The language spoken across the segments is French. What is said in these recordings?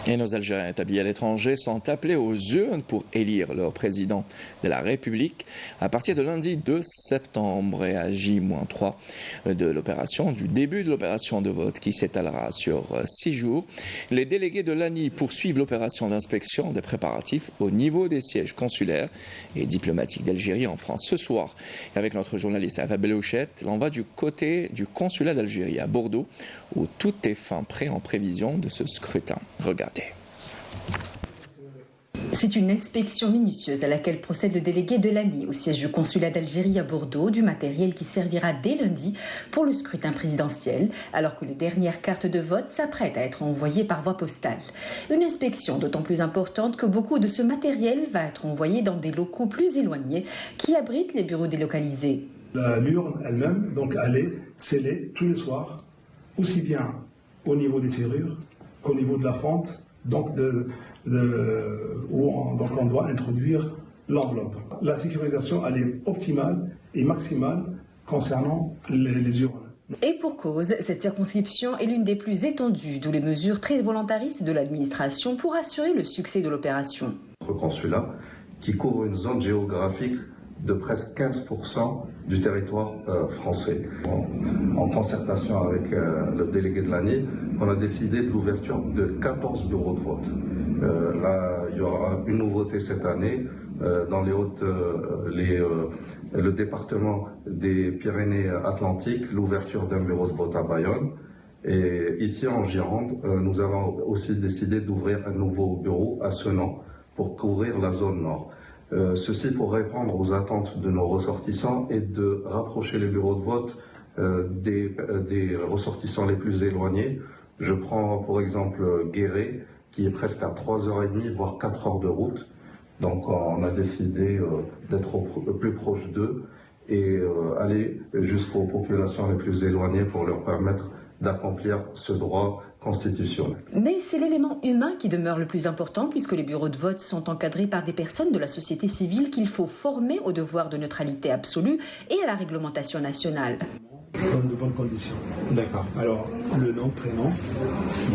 Et nos Algériens établis à l'étranger sont appelés aux urnes pour élire leur président de la République à partir de lundi 2 septembre et à J-3 du début de l'opération de vote qui s'étalera sur 6 jours. Les délégués de l'ANI poursuivent l'opération d'inspection des préparatifs au niveau des sièges consulaires et diplomatiques d'Algérie en France. Ce soir, avec notre journaliste Afa Belouchette, l'on va du côté du consulat d'Algérie à Bordeaux où tout est fin prêt en prévision de ce scrutin. Regardez. C'est une inspection minutieuse à laquelle procède le délégué de l'ANI au siège du consulat d'Algérie à Bordeaux, du matériel qui servira dès lundi pour le scrutin présidentiel, alors que les dernières cartes de vote s'apprêtent à être envoyées par voie postale. Une inspection d'autant plus importante que beaucoup de ce matériel va être envoyé dans des locaux plus éloignés qui abritent les bureaux délocalisés. L'urne elle-même, donc, elle est scellée tous les soirs, aussi bien au niveau des serrures qu'au niveau de la fente, donc où on doit introduire l'enveloppe. La sécurisation, elle est optimale et maximale concernant les urnes. Et pour cause, cette circonscription est l'une des plus étendues, d'où les mesures très volontaristes de l'administration pour assurer le succès de l'opération. Notre consulat, qui couvre une zone géographique de presque 15% du territoire français. En concertation avec le délégué de l'ANI, on a décidé de l'ouverture de 14 bureaux de vote. Là, il y aura une nouveauté cette année. Dans les le département des Pyrénées-Atlantiques, l'ouverture d'un bureau de vote à Bayonne. Et ici en Gironde, nous avons aussi décidé d'ouvrir un nouveau bureau à Senan pour couvrir la zone nord. Ceci pour répondre aux attentes de nos ressortissants et de rapprocher les bureaux de vote des ressortissants les plus éloignés. Je prends pour exemple Guéret, qui est presque à 3h30, voire 4 heures de route. Donc on a décidé d'être plus proche d'eux et aller jusqu'aux populations les plus éloignées pour leur permettre d'accomplir ce droit constitutionnel. Mais c'est l'élément humain qui demeure le plus important puisque les bureaux de vote sont encadrés par des personnes de la société civile qu'il faut former au devoir de neutralité absolue et à la réglementation nationale. Dans de bonnes conditions. D'accord. Alors, le nom, prénom,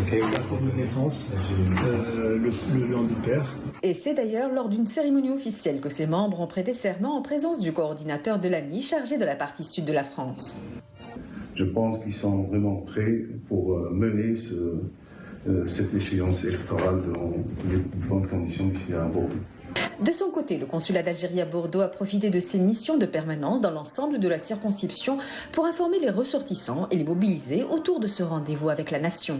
date de naissance, le nom du père. Et c'est d'ailleurs lors d'une cérémonie officielle que ses membres ont prêté serment en présence du coordinateur de l'ANI chargé de la partie sud de la France. Je pense qu'ils sont vraiment prêts pour mener cette échéance électorale dans les bonnes conditions ici à Bordeaux. De son côté, le consulat d'Algérie à Bordeaux a profité de ses missions de permanence dans l'ensemble de la circonscription pour informer les ressortissants et les mobiliser autour de ce rendez-vous avec la nation.